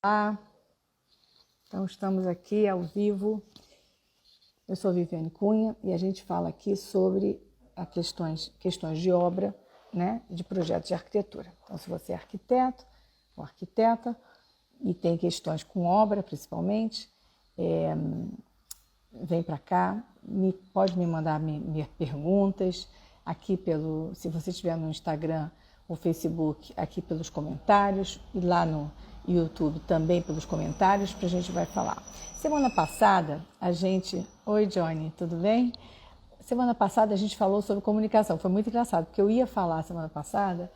Olá, então estamos aqui ao vivo. Eu sou Viviane Cunha e a gente fala aqui sobre questões de obra, né, de projetos de arquitetura. Então, se você é arquiteto ou arquiteta e tem questões com obra, principalmente, vem para cá, pode me mandar perguntas aqui se você estiver no Instagram ou Facebook, aqui pelos comentários, e lá no YouTube também pelos comentários, para a gente vai falar. Semana passada, Oi, Johnny, tudo bem? Semana passada a gente falou sobre comunicação, foi muito engraçado, porque eu ia falar semana passada,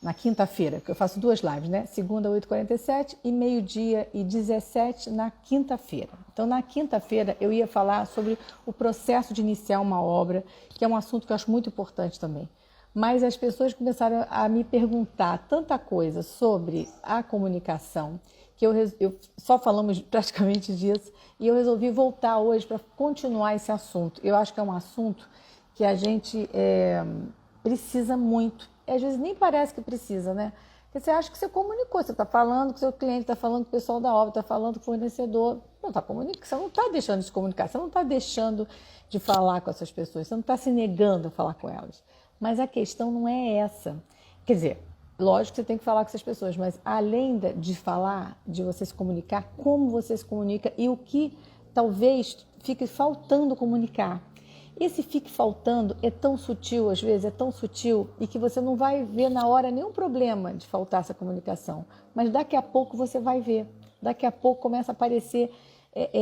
na quinta-feira, que eu faço 2 lives, né? Segunda, 8h47 e meio-dia e 17 na quinta-feira. Então, na quinta-feira, eu ia falar sobre o processo de iniciar uma obra, que é um assunto que eu acho muito importante também. Mas as pessoas começaram a me perguntar tanta coisa sobre a comunicação, que eu só falamos praticamente disso, e eu resolvi voltar hoje para continuar esse assunto. Eu acho que é um assunto que a gente precisa muito. E às vezes nem parece que precisa, né? Porque você acha que você comunicou, você está falando com o seu cliente, está falando com o pessoal da obra, está falando com o fornecedor. Não está comunicando, você não está deixando de se comunicar, você não está deixando de falar com essas pessoas, você não está se negando a falar com elas. Mas a questão não é essa. Quer dizer, lógico que você tem que falar com essas pessoas, mas além de falar, de você se comunicar, como você se comunica e o que talvez fique faltando comunicar. Esse fique faltando é tão sutil, às vezes, é tão sutil, e que você não vai ver na hora nenhum problema de faltar essa comunicação. Mas daqui a pouco você vai ver. Daqui a pouco começa a aparecer,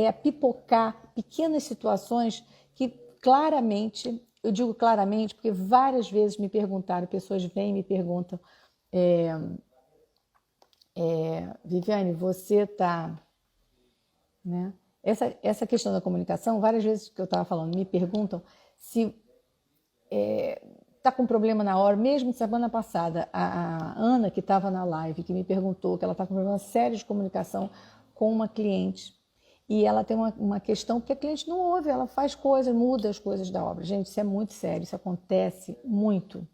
a pipocar pequenas situações que claramente, eu digo claramente porque várias vezes me perguntaram, pessoas vêm e me perguntam, Viviane, você está... né? Essa questão da comunicação, várias vezes que eu estava falando, me perguntam se está com problema na hora. Mesmo semana passada, a Ana, que estava na live, que me perguntou que ela está com problema sério de comunicação com uma cliente. E ela tem uma questão porque a cliente não ouve, ela faz coisas, muda as coisas da obra. Gente, isso é muito sério, isso acontece muito.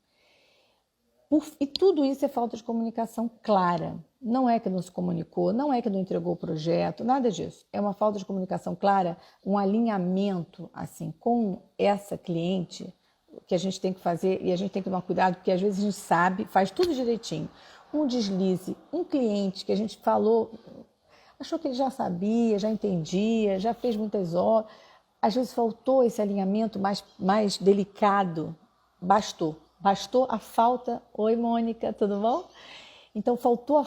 E tudo isso é falta de comunicação clara. Não é que não se comunicou, não é que não entregou o projeto, nada disso. É uma falta de comunicação clara, um alinhamento assim com essa cliente que a gente tem que fazer, e a gente tem que tomar cuidado, porque às vezes a gente sabe, faz tudo direitinho. Um deslize, um cliente que a gente falou, achou que ele já sabia, já entendia, já fez muitas horas. Às vezes faltou esse alinhamento mais delicado, bastou a falta. Oi, Mônica, tudo bom? Então, faltou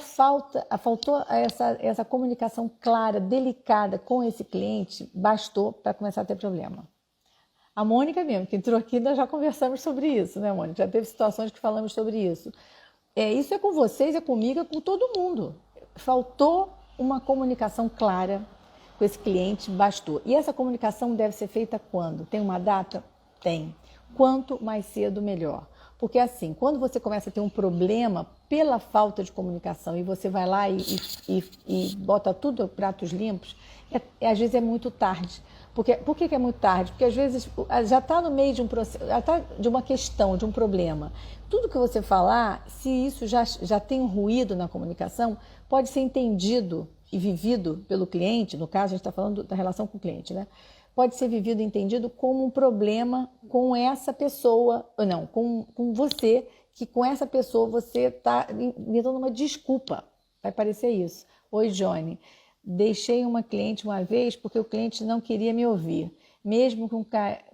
essa comunicação clara, delicada com esse cliente, bastou para começar a ter problema. A Mônica mesmo, que entrou aqui, nós já conversamos sobre isso, né, Mônica? Já teve situações que falamos sobre isso. Isso é com vocês, é comigo, é com todo mundo. Faltou uma comunicação clara com esse cliente, bastou. E essa comunicação deve ser feita quando? Tem uma data? Tem. Quanto mais cedo, melhor. Porque assim, quando você começa a ter um problema pela falta de comunicação e você vai lá e bota tudo pratos limpos, às vezes é muito tarde. Por que é muito tarde? Porque às vezes já está no meio de um processo, já está de uma questão, de um problema. Tudo que você falar, se isso já tem um ruído na comunicação, pode ser entendido e vivido pelo cliente, no caso a gente está falando da relação com o cliente, né? Pode ser vivido e entendido como um problema com essa pessoa, ou não, com você, que com essa pessoa você está me dando uma desculpa. Vai parecer isso. Oi, Johnny. Deixei uma cliente uma vez porque o cliente não queria me ouvir, mesmo com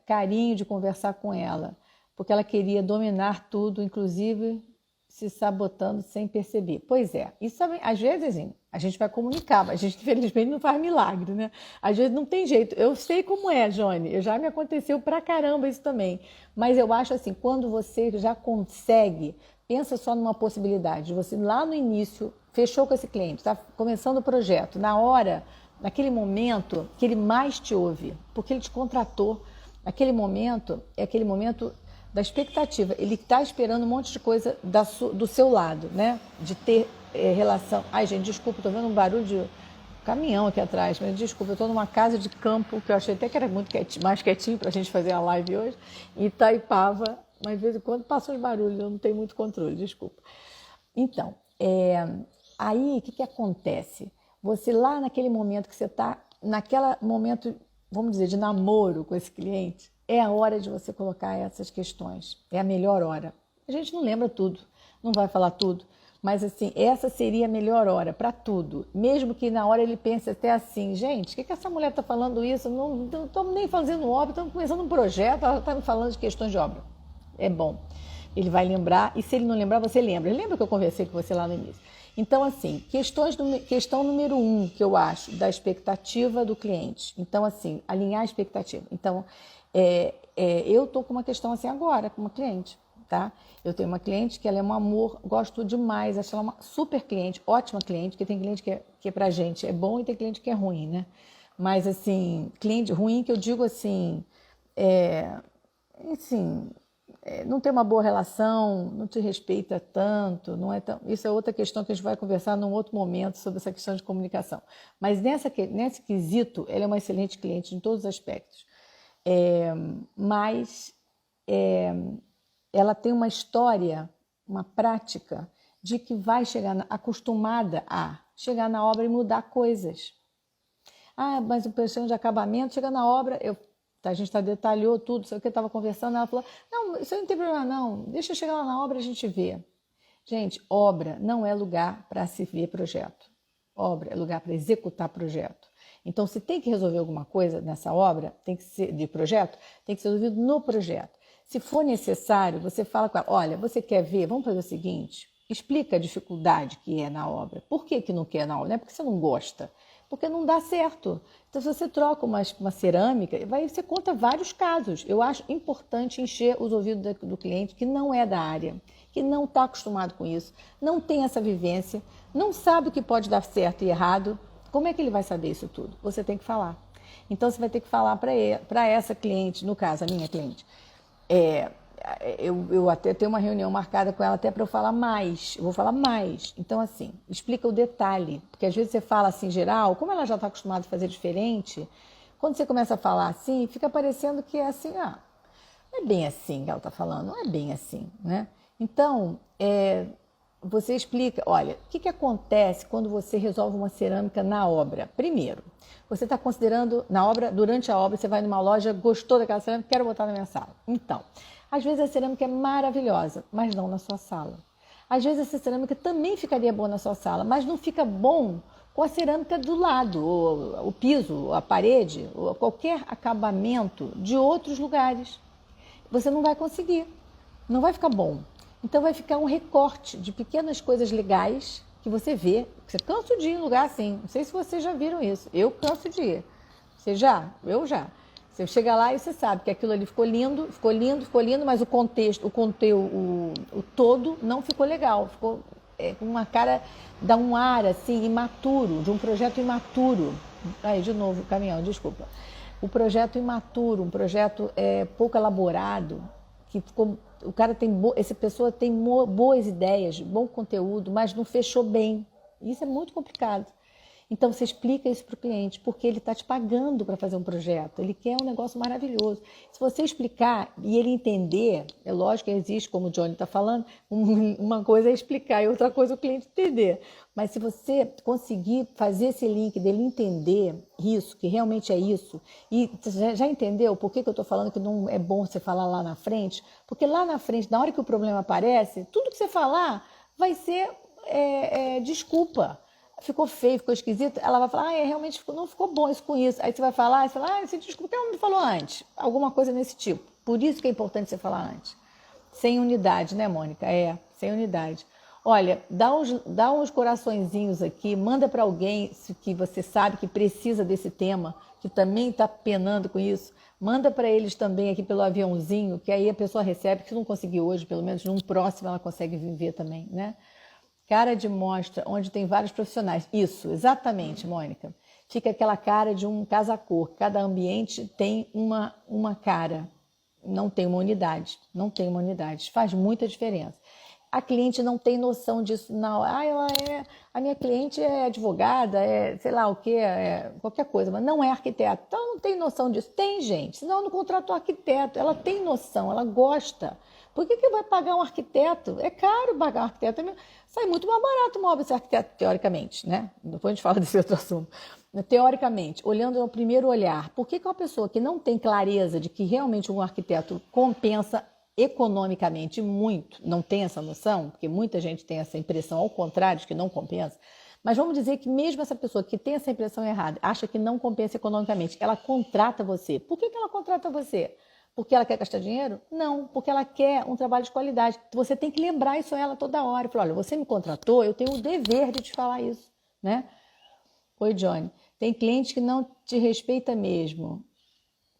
carinho de conversar com ela, porque ela queria dominar tudo, inclusive se sabotando sem perceber. Pois é, isso também, às vezes assim, a gente vai comunicar, mas a gente infelizmente não faz milagre, né? Às vezes não tem jeito. Eu sei como é, Johnny, já me aconteceu pra caramba isso também. Mas eu acho assim, quando você já consegue, pensa só numa possibilidade. Você lá no início fechou com esse cliente, está começando o projeto, na hora, naquele momento que ele mais te ouve, porque ele te contratou, aquele momento é aquele momento da expectativa. Ele está esperando um monte de coisa do seu lado, né? De ter relação... Ai, gente, desculpa, estou vendo um barulho de caminhão aqui atrás, mas desculpa, eu estou numa casa de campo, que eu achei até que era muito mais quietinho para a gente fazer a live hoje, em Itaipava, mas de vez em quando passa os barulhos, eu não tenho muito controle, desculpa. Então, aí o que acontece? Você lá naquele momento que você está, naquele momento, vamos dizer, de namoro com esse cliente, é a hora de você colocar essas questões. É a melhor hora. A gente não lembra tudo, não vai falar tudo, mas assim, essa seria a melhor hora para tudo. Mesmo que na hora ele pense até assim, gente, o que essa mulher está falando isso? Não estamos nem fazendo obra, estamos começando um projeto, ela está me falando de questões de obra. É bom. Ele vai lembrar, e se ele não lembrar, você lembra. Lembra que eu conversei com você lá no início? Então, assim, questão número 1, que eu acho, da expectativa do cliente. Então, assim, alinhar a expectativa. Então, eu estou com uma questão assim agora, com uma cliente, tá? Eu tenho uma cliente que ela é um amor, gosto demais, acho ela uma super cliente, ótima cliente, porque tem cliente que é pra gente é bom e tem cliente que é ruim, né? Mas, assim, cliente ruim que eu digo assim, assim, não tem uma boa relação, não te respeita tanto, não é tão... Isso é outra questão que a gente vai conversar num outro momento sobre essa questão de comunicação. Mas nesse quesito, ela é uma excelente cliente em todos os aspectos. Mas ela tem uma história, uma prática de que vai chegar, acostumada a chegar na obra e mudar coisas. Mas o questão de acabamento, chega na obra, a gente detalhou tudo, sei o que eu estava conversando, ela falou, não, isso não tem problema não, deixa eu chegar lá na obra e a gente vê. Gente, obra não é lugar para se ver projeto. Obra é lugar para executar projeto. Então, se tem que resolver alguma coisa nessa obra, tem que ser de projeto, tem que ser resolvido no projeto. Se for necessário, você fala com ela, olha, você quer ver, vamos fazer o seguinte, explica a dificuldade que é na obra. Por que não quer na obra? Não é porque você não gosta, porque não dá certo. Então, se você troca uma cerâmica, você conta vários casos. Eu acho importante encher os ouvidos do cliente que não é da área, que não está acostumado com isso, não tem essa vivência, não sabe o que pode dar certo e errado. Como é que ele vai saber isso tudo? Você tem que falar. Então, você vai ter que falar para essa cliente, no caso, a minha cliente. Eu até tenho uma reunião marcada com ela até para eu falar mais. Eu vou falar mais. Então, assim, explica o detalhe. Porque às vezes você fala assim, geral, como ela já está acostumada a fazer diferente, quando você começa a falar assim, fica parecendo que é assim, não é bem assim que ela está falando, não é bem assim, né? Então, você explica, olha, o que acontece quando você resolve uma cerâmica na obra? Primeiro, você está considerando, na obra, durante a obra, você vai numa loja, gostou daquela cerâmica, quero botar na minha sala. Então, às vezes a cerâmica é maravilhosa, mas não na sua sala. Às vezes essa cerâmica também ficaria boa na sua sala, mas não fica bom com a cerâmica do lado, o piso, a parede, ou qualquer acabamento de outros lugares. Você não vai conseguir, não vai ficar bom. Então vai ficar um recorte de pequenas coisas legais que você vê. Você cansa de ir em lugar assim. Não sei se vocês já viram isso. Eu canso de ir. Você já? Eu já. Você chega lá e você sabe que aquilo ali ficou lindo, mas o contexto, o todo não ficou legal. Ficou com uma cara, dá um ar assim, imaturo, de um projeto imaturo. Aí, de novo, caminhão, desculpa. O projeto imaturo, um projeto pouco elaborado, que ficou... O cara essa pessoa tem boas ideias, bom conteúdo, mas não fechou bem. Isso é muito complicado. Então, você explica isso para o cliente, porque ele está te pagando para fazer um projeto. Ele quer um negócio maravilhoso. Se você explicar e ele entender, é lógico que existe, como o Johnny está falando, uma coisa é explicar e outra coisa é o cliente entender. Mas se você conseguir fazer esse link dele entender isso, que realmente é isso, e já entendeu por que eu estou falando que não é bom você falar lá na frente? Porque lá na frente, na hora que o problema aparece, tudo que você falar vai ser desculpa. Ficou feio, ficou esquisito, ela vai falar, realmente não ficou bom isso com isso. Aí você vai falar, você desculpa, por que ela não me falou antes? Alguma coisa nesse tipo. Por isso que é importante você falar antes. Sem unidade, né, Mônica? Sem unidade. Olha, dá uns coraçõezinhos aqui, manda para alguém que você sabe que precisa desse tema, que também está penando com isso. Manda para eles também aqui pelo aviãozinho, que aí a pessoa recebe, que se não conseguir hoje, pelo menos num próximo ela consegue viver também, né? Cara de mostra, onde tem vários profissionais. Isso, exatamente, Mônica. Fica aquela cara de um casa-cor. Cada ambiente tem uma cara. Não tem uma unidade. Não tem uma unidade. Faz muita diferença. A cliente não tem noção disso. Não. A minha cliente é advogada, sei lá o quê, qualquer coisa, mas não é arquiteto. Então, não tem noção disso. Tem, gente. Senão, não contratou arquiteto. Ela tem noção, ela gosta. Por que vai pagar um arquiteto? É caro pagar um arquiteto. Sai muito mais barato uma obra ser arquiteto, teoricamente, né? Depois a gente fala desse outro assunto. Teoricamente, olhando no primeiro olhar, por que uma pessoa que não tem clareza de que realmente um arquiteto compensa economicamente muito, não tem essa noção, porque muita gente tem essa impressão ao contrário, de que não compensa, mas vamos dizer que mesmo essa pessoa que tem essa impressão errada, acha que não compensa economicamente, ela contrata você. Por que ela contrata você? Porque ela quer gastar dinheiro? Não, porque ela quer um trabalho de qualidade. Você tem que lembrar isso a ela toda hora. Falar, olha, você me contratou, eu tenho o dever de te falar isso, né? Oi, Johnny. Tem cliente que não te respeita mesmo.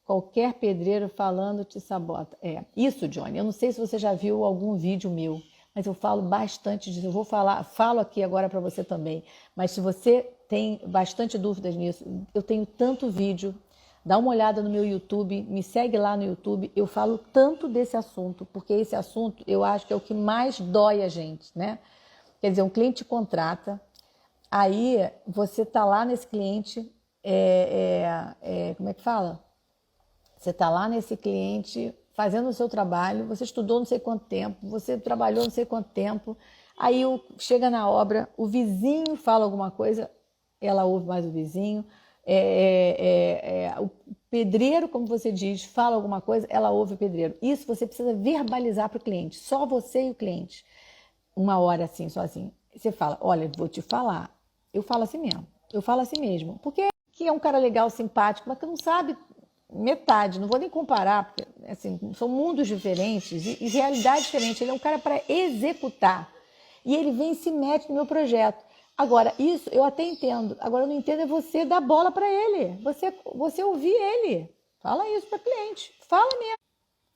Qualquer pedreiro falando te sabota. Isso, Johnny. Eu não sei se você já viu algum vídeo meu, mas eu falo bastante disso. Eu vou falar, falo aqui agora para você também. Mas se você tem bastante dúvidas nisso, eu tenho tanto vídeo. Dá uma olhada no meu YouTube, me segue lá no YouTube. Eu falo tanto desse assunto, porque esse assunto eu acho que é o que mais dói a gente, né? Quer dizer, um cliente contrata, aí você tá lá nesse cliente, como é que fala? Você está lá nesse cliente fazendo o seu trabalho, você estudou não sei quanto tempo, você trabalhou não sei quanto tempo, aí chega na obra, o vizinho fala alguma coisa, ela ouve mais o vizinho, o pedreiro, como você diz, fala alguma coisa, ela ouve o pedreiro. Isso você precisa verbalizar para o cliente, só você e o cliente. Uma hora assim, sozinho. Você fala, olha, vou te falar. Eu falo assim mesmo, eu falo assim mesmo, porque que é um cara legal, simpático, mas que não sabe metade, não vou nem comparar, porque assim, são mundos diferentes e realidade diferente. Ele é um cara para executar. E ele vem e se mete no meu projeto. Agora, isso eu até entendo. Agora, eu não entendo é você dar bola para ele. Você ouvir ele. Fala isso para cliente. Fala mesmo.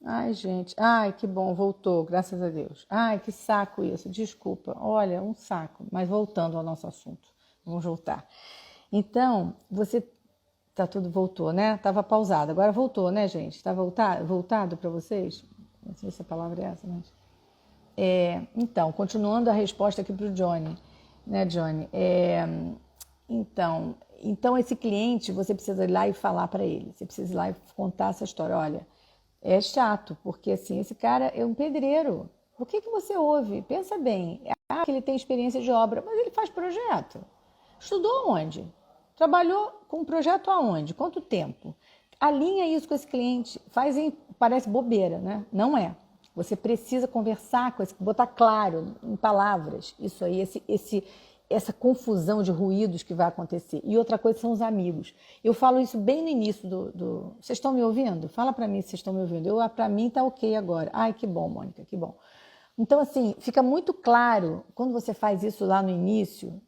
Ai, gente. Ai, que bom. Voltou, graças a Deus. Ai, que saco isso. Desculpa. Olha, um saco. Mas voltando ao nosso assunto. Vamos voltar. Então, você... Tá tudo, voltou, né? Tava pausado. Agora voltou, né, gente? Tá voltado para vocês? Não sei se a palavra é essa, mas... Então, continuando a resposta aqui para o Johnny, né, Johnny? Então, esse cliente, você precisa ir lá e falar para ele. Você precisa ir lá e contar essa história. Olha, é chato, porque assim, esse cara é um pedreiro. O que você ouve? Pensa bem. Que ele tem experiência de obra, mas ele faz projeto. Estudou onde? Trabalhou com um projeto aonde? Quanto tempo? Alinha isso com esse cliente. Parece bobeira, né? Não é. Você precisa conversar com esse, botar claro em palavras isso aí, essa confusão de ruídos que vai acontecer. E outra coisa são os amigos. Eu falo isso bem no início do... Vocês estão me ouvindo? Fala para mim se vocês estão me ouvindo. Para mim tá ok agora. Ai, que bom, Mônica, que bom. Então, assim, fica muito claro, quando você faz isso lá no início,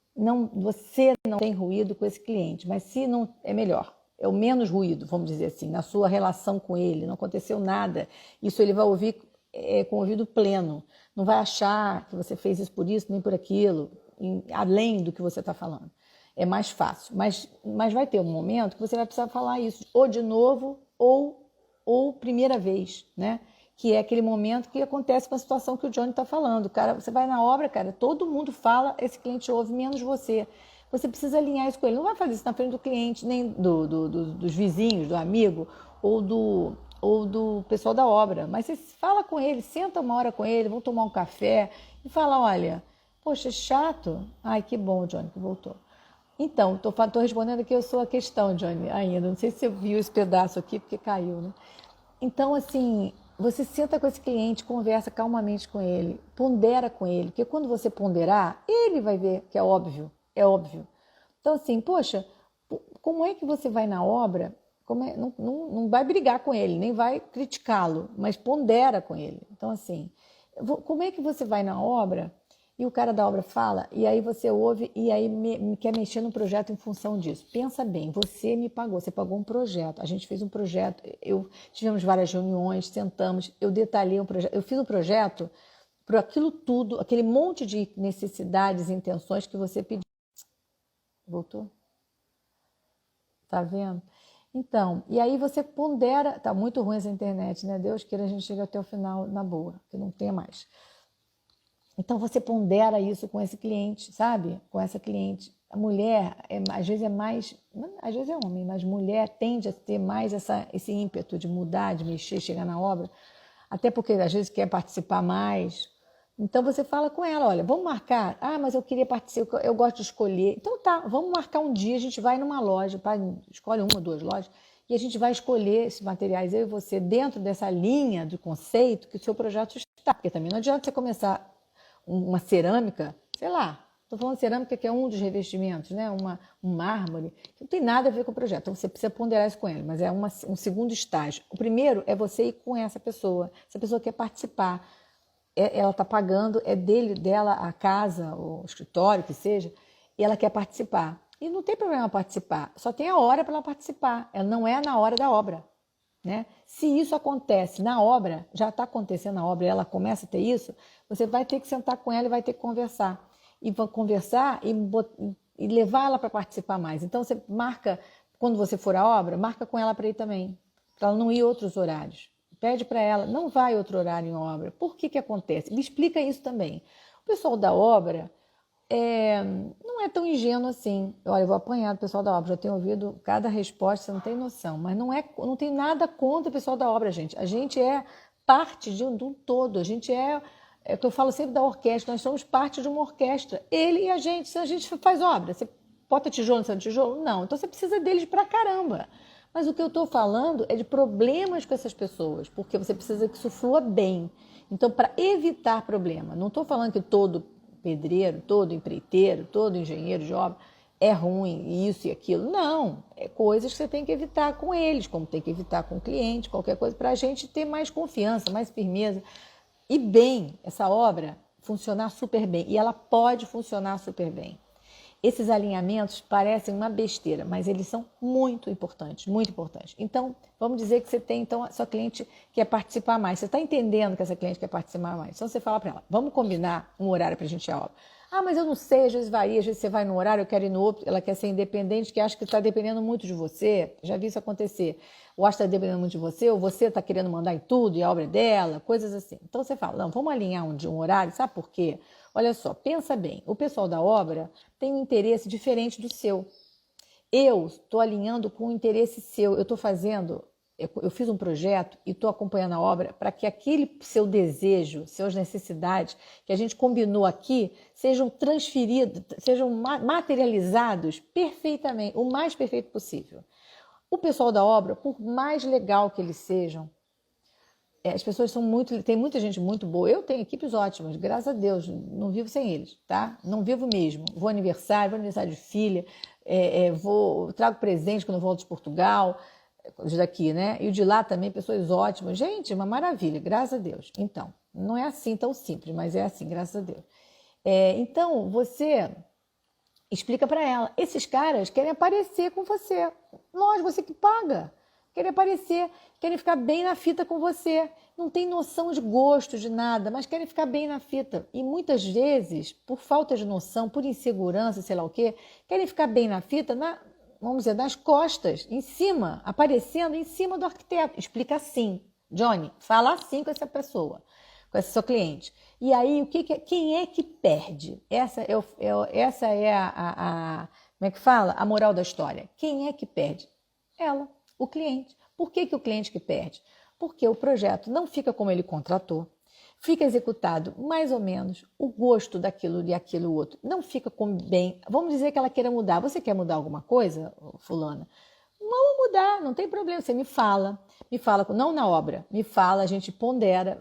você não tem ruído com esse cliente, mas se não, é melhor. É o menos ruído, vamos dizer assim, na sua relação com ele, não aconteceu nada. Isso ele vai ouvir com o ouvido pleno. Não vai achar que você fez isso por isso, nem por aquilo, além do que você está falando. É mais fácil. Mas vai ter um momento que você vai precisar falar isso, ou de novo, ou primeira vez, né? Que é aquele momento que acontece com a situação que o Johnny está falando. Cara, você vai na obra, cara, todo mundo fala, esse cliente ouve, menos você. Você precisa alinhar isso com ele. Não vai fazer isso na frente do cliente, nem dos vizinhos, do amigo, ou do pessoal da obra. Mas você fala com ele, senta uma hora com ele, vão tomar um café e fala, olha, poxa, é chato. Ai, que bom, Johnny, que voltou. Então, estou respondendo aqui a sua questão, Johnny, ainda. Não sei se você viu esse pedaço aqui, porque caiu, né? Então, assim... Você senta com esse cliente, conversa calmamente com ele, pondera com ele, porque quando você ponderar, ele vai ver que é óbvio, é óbvio. Então, assim, poxa, como é que você vai na obra, não vai brigar com ele, nem vai criticá-lo, mas pondera com ele. Então, assim, como é que você vai na obra e o cara da obra fala, e aí você ouve e aí quer mexer no projeto em função disso? Pensa bem, você me pagou, você pagou um projeto, a gente fez um projeto, tivemos várias reuniões, sentamos, eu detalhei um projeto, eu fiz um projeto para aquilo tudo, aquele monte de necessidades e intenções que você pediu. Voltou? Tá vendo? Então, e aí você pondera, tá muito ruim essa internet, né? Deus queira a gente chegue até o final na boa, que não tenha mais. Então, você pondera isso com esse cliente, sabe? Com essa cliente. A mulher, às vezes é mais... Às vezes é homem, mas mulher tende a ter mais esse ímpeto de mudar, de mexer, chegar na obra. até porque às vezes quer participar mais. Então você fala com ela, olha, vamos marcar? Ah, mas eu queria participar, eu gosto de escolher. Então tá, vamos marcar um dia, a gente vai numa loja, escolhe uma ou duas lojas, e a gente vai escolher esses materiais, eu e você, dentro dessa linha de conceito que o seu projeto está. Porque também não adianta você começar uma cerâmica, sei lá, estou falando de cerâmica que é um dos revestimentos, né? Um mármore, que não tem nada a ver com o projeto. Então você precisa ponderar isso com ele, mas é um segundo estágio. O primeiro é você ir com essa pessoa quer participar, ela está pagando, é dela a casa, o escritório, que seja, e ela quer participar. E não tem problema participar, só tem a hora para ela participar, ela não é na hora da obra. Né? Se isso acontece na obra, já está acontecendo na obra e ela começa a ter isso, você vai ter que sentar com ela e vai ter que conversar. E conversar e levar ela para participar mais. Então você marca, quando você for à obra, marca com ela para ir também, para ela não ir outros horários. Pede para ela, não vai outro horário em obra. Por que acontece? Me explica isso também. O pessoal da obra não é tão ingênuo assim. Olha, eu vou apanhar do pessoal da obra, já tenho ouvido cada resposta, você não tem noção. Mas não tem nada contra o pessoal da obra, gente. A gente é parte de um todo. A gente é o que eu falo sempre da orquestra, nós somos parte de uma orquestra. Ele e a gente, se a gente faz obra, você bota tijolo no tijolo? Não. Então você precisa deles pra caramba. Mas o que eu estou falando é de problemas com essas pessoas, porque você precisa que isso flua bem. Então, para evitar problema, não estou falando que todo pedreiro, todo empreiteiro, todo engenheiro de obra é ruim, isso e aquilo. Não, é coisas que você tem que evitar com eles, como tem que evitar com o cliente, qualquer coisa, para a gente ter mais confiança, mais firmeza. E bem, essa obra funcionar super bem, e ela pode funcionar super bem. Esses alinhamentos parecem uma besteira, mas eles são muito importantes, muito importantes. Então, vamos dizer que você tem, então, a sua cliente quer participar mais. Você está entendendo que essa cliente quer participar mais. Então, você fala para ela, vamos combinar um horário para a gente ir à obra. Ah, mas eu não sei, às vezes varia, às vezes você vai num horário, eu quero ir no outro, ela quer ser independente, que acha que está dependendo muito de você. Já vi isso acontecer. Ou acha que está dependendo muito de você, ou você está querendo mandar em tudo e a obra é dela, coisas assim. Então, você fala, não, vamos alinhar um horário, sabe por quê? Olha só, pensa bem, o pessoal da obra tem um interesse diferente do seu. Eu estou alinhando com o interesse seu, eu fiz um projeto e estou acompanhando a obra para que aquele seu desejo, suas necessidades que a gente combinou aqui sejam transferidos, sejam materializados perfeitamente, o mais perfeito possível. O pessoal da obra, por mais legal que eles sejam, as pessoas tem muita gente muito boa. Eu tenho equipes ótimas, graças a Deus, não vivo sem eles, tá? Não vivo mesmo. Vou aniversário de filha, trago presente quando eu volto de Portugal, os daqui, né? E o de lá também, pessoas ótimas. Gente, uma maravilha, graças a Deus. Então, não é assim tão simples, mas é assim, graças a Deus. Então, você explica para ela, esses caras querem aparecer com você. Lógico, você que paga. Querem aparecer, querem ficar bem na fita com você. Não tem noção de gosto, de nada, mas querem ficar bem na fita. E muitas vezes, por falta de noção, por insegurança, sei lá o quê, querem ficar bem na fita, vamos dizer, nas costas, em cima, aparecendo em cima do arquiteto. Explica assim, Johnny, fala assim com essa pessoa, com esse seu cliente. E aí, quem é que perde? Essa é como é que fala? A moral da história. Quem é que perde? Ela. O cliente. Por que o cliente que perde? Porque o projeto não fica como ele contratou, fica executado mais ou menos, o gosto daquilo e aquilo outro não fica bem. Vamos dizer que ela queira mudar. Você quer mudar alguma coisa, fulana? Vamos mudar, não tem problema. Você me fala, não na obra, me fala, a gente pondera,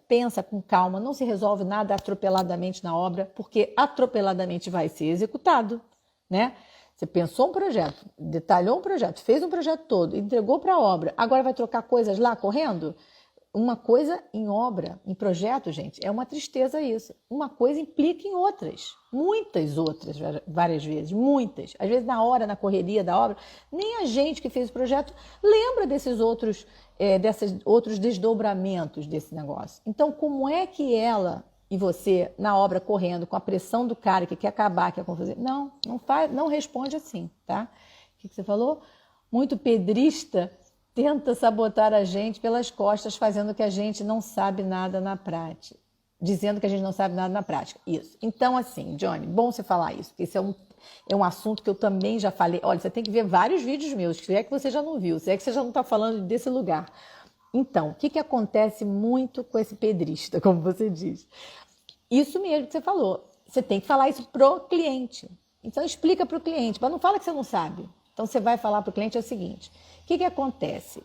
pensa com calma, não se resolve nada atropeladamente na obra, porque atropeladamente vai ser executado, né? Você pensou um projeto, detalhou um projeto, fez um projeto todo, entregou para a obra, agora vai trocar coisas lá correndo? Uma coisa em obra, em projeto, gente, é uma tristeza isso. Uma coisa implica em outras, muitas outras, várias vezes, muitas. Às vezes na hora, na correria da obra, nem a gente que fez o projeto lembra desses outros desdobramentos desse negócio. Então, como é que ela e você, na obra, correndo, com a pressão do cara que quer acabar, quer fazer? Não responde assim, tá? O que você falou? Muito pedrista tenta sabotar a gente pelas costas, fazendo que a gente não sabe nada na prática. Dizendo que a gente não sabe nada na prática. Isso. Então, assim, Johnny, bom você falar isso, porque isso é um assunto que eu também já falei. Olha, você tem que ver vários vídeos meus, se é que você já não viu, se é que você já não está falando desse lugar. Então, o que acontece muito com esse pedrista, como você diz? Isso mesmo que você falou. Você tem que falar isso pro cliente. Então, explica para o cliente, mas não fala que você não sabe. Então, você vai falar para o cliente é o seguinte: o que acontece?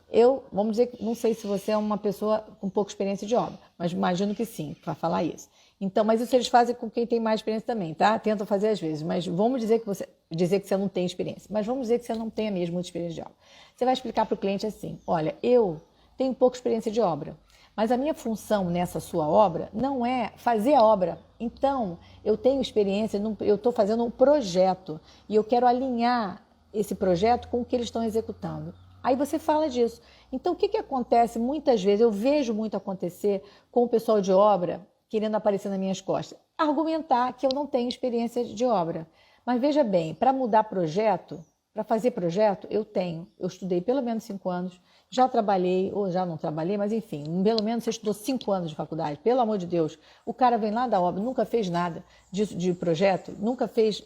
Vamos dizer, não sei se você é uma pessoa com pouca experiência de obra, mas imagino que sim, para falar isso. Então, mas isso eles fazem com quem tem mais experiência também, tá? Tentam fazer às vezes, mas vamos dizer que você não tem experiência, mas vamos dizer que você não tenha mesmo muita experiência de obra. Você vai explicar para o cliente assim: olha, eu tenho pouca experiência de obra, mas a minha função nessa sua obra não é fazer a obra. Então, eu tenho experiência, eu estou fazendo um projeto e eu quero alinhar esse projeto com o que eles estão executando. Aí você fala disso. Então, o que acontece muitas vezes, eu vejo muito acontecer com o pessoal de obra querendo aparecer nas minhas costas? Argumentar que eu não tenho experiência de obra. Mas veja bem, para mudar projeto, para fazer projeto, eu tenho. Eu estudei pelo menos 5 anos, já trabalhei, ou já não trabalhei, mas enfim, pelo menos você estudou 5 anos de faculdade, pelo amor de Deus. O cara vem lá da obra, nunca fez nada de projeto, nunca fez.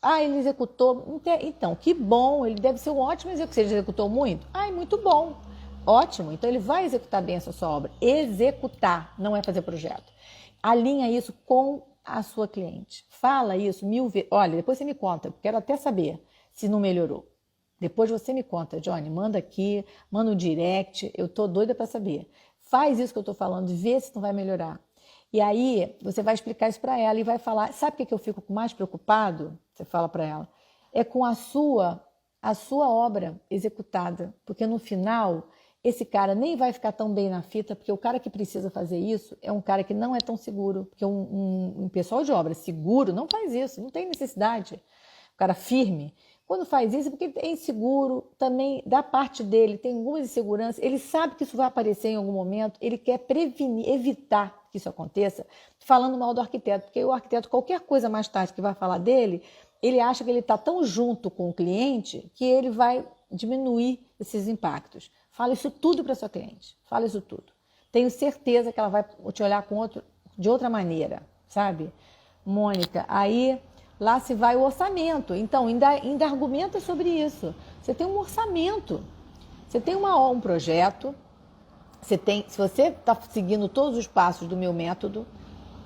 Ah, ele executou. Então, que bom, ele deve ser um ótimo executor. Ele executou muito? Ai, muito bom. Ótimo, então ele vai executar bem essa sua obra. Executar, não é fazer projeto. Alinha isso com a sua cliente. Fala isso 1000 vezes. Olha, depois você me conta, quero até saber se não melhorou. Depois você me conta, Johnny, manda aqui, manda um direct, eu tô doida para saber. Faz isso que eu tô falando, vê se não vai melhorar. E aí, você vai explicar isso para ela e vai falar, sabe o que eu fico mais preocupado? Você fala para ela, é com a sua obra executada, porque no final, esse cara nem vai ficar tão bem na fita, porque o cara que precisa fazer isso é um cara que não é tão seguro, porque um pessoal de obra seguro não faz isso, não tem necessidade. O cara firme, quando faz isso, é porque é inseguro, também da parte dele, tem algumas inseguranças, ele sabe que isso vai aparecer em algum momento, ele quer prevenir, evitar que isso aconteça, falando mal do arquiteto, porque o arquiteto, qualquer coisa mais tarde que vai falar dele, ele acha que ele está tão junto com o cliente que ele vai diminuir esses impactos. Fala isso tudo para sua cliente, fala isso tudo. Tenho certeza que ela vai te olhar de outra maneira, sabe? Mônica, aí lá se vai o orçamento. Então, ainda argumenta sobre isso. Você tem um orçamento, você tem um projeto, se você está seguindo todos os passos do meu método,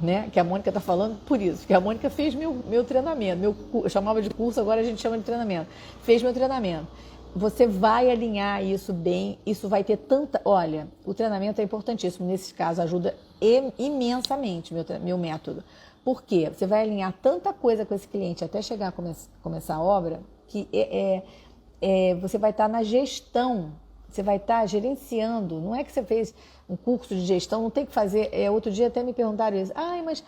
né, que a Mônica está falando por isso, que a Mônica fez meu treinamento, eu chamava de curso, agora a gente chama de treinamento, fez meu treinamento. Você vai alinhar isso bem, isso vai ter Olha, o treinamento é importantíssimo, nesse caso ajuda imensamente meu método. Por quê? Você vai alinhar tanta coisa com esse cliente até chegar a começar a obra, que você vai estar na gestão, você vai estar gerenciando. Não é que você fez um curso de gestão, não tem que fazer. Outro dia até me perguntaram isso. Mas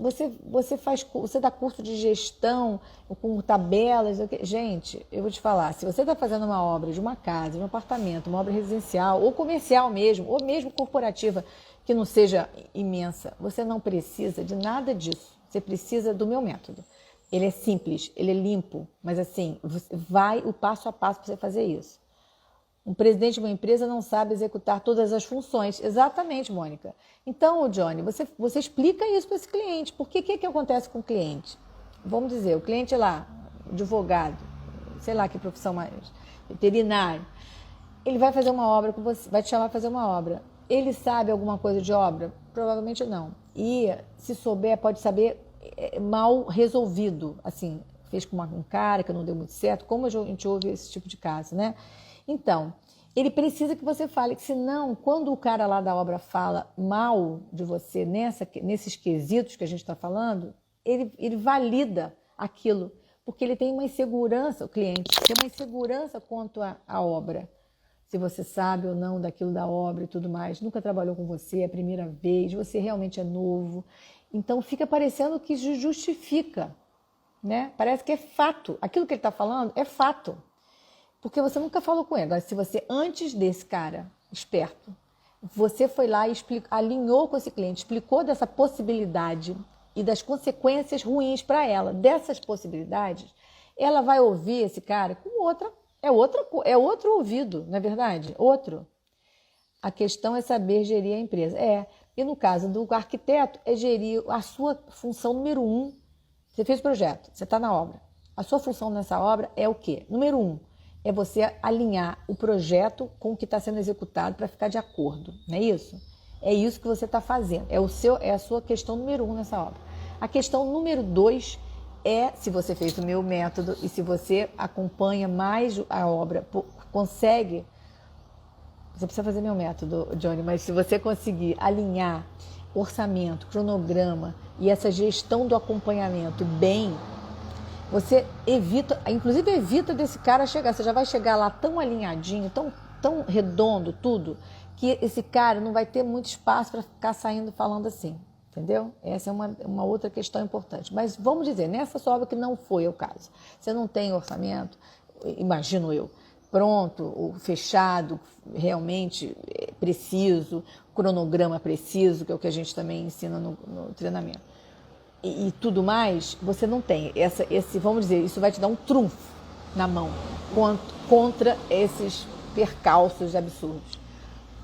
você dá curso de gestão com tabelas? Gente, eu vou te falar, se você está fazendo uma obra de uma casa, de um apartamento, uma obra residencial, ou comercial mesmo, ou mesmo corporativa, que não seja imensa, você não precisa de nada disso. Você precisa do meu método. Ele é simples, ele é limpo, mas assim, vai o passo a passo para você fazer isso. Um presidente de uma empresa não sabe executar todas as funções. Exatamente, Mônica. Então, Johnny, você explica isso para esse cliente. Porque o que acontece com o cliente? Vamos dizer, o cliente lá, advogado, sei lá que profissão mais, veterinário, ele vai fazer uma obra com você, vai te chamar para fazer uma obra. Ele sabe alguma coisa de obra? Provavelmente não. E se souber, pode saber mal resolvido. Assim, fez com um cara que não deu muito certo, como a gente ouve esse tipo de caso, né? Então, ele precisa que você fale, que senão, quando o cara lá da obra fala mal de você nesses quesitos que a gente está falando, ele valida aquilo, porque ele tem uma insegurança, o cliente tem uma insegurança quanto à obra. Se você sabe ou não daquilo da obra e tudo mais, nunca trabalhou com você, é a primeira vez, você realmente é novo. Então, fica parecendo que justifica, né? Parece que é fato. Aquilo que ele está falando é fato. Porque você nunca falou com ele. Agora, se você, antes desse cara esperto, você foi lá e alinhou com esse cliente, explicou dessa possibilidade e das consequências ruins para ela, dessas possibilidades, ela vai ouvir esse cara com é outro ouvido, não é verdade? Outro. A questão é saber gerir a empresa. E no caso do arquiteto, é gerir a sua função número 1. Você fez o projeto, você está na obra. A sua função nessa obra é o quê? Número 1. é você alinhar o projeto com o que está sendo executado para ficar de acordo, não é isso? É isso que você está fazendo, é a sua questão número 1 nessa obra. A questão número 2 é se você fez o meu método e se você acompanha mais a obra, consegue. Você precisa fazer meu método, Johnny, mas se você conseguir alinhar orçamento, cronograma e essa gestão do acompanhamento bem, você evita, inclusive evita desse cara chegar, você já vai chegar lá tão alinhadinho, tão redondo tudo, que esse cara não vai ter muito espaço para ficar saindo falando assim, entendeu? Essa é uma outra questão importante. Mas vamos dizer, nessa sua obra que não foi o caso, você não tem orçamento, imagino eu, pronto, fechado, realmente preciso, cronograma preciso, que é o que a gente também ensina no treinamento, e tudo mais, você não tem. Vamos dizer, isso vai te dar um trunfo na mão contra esses percalços absurdos.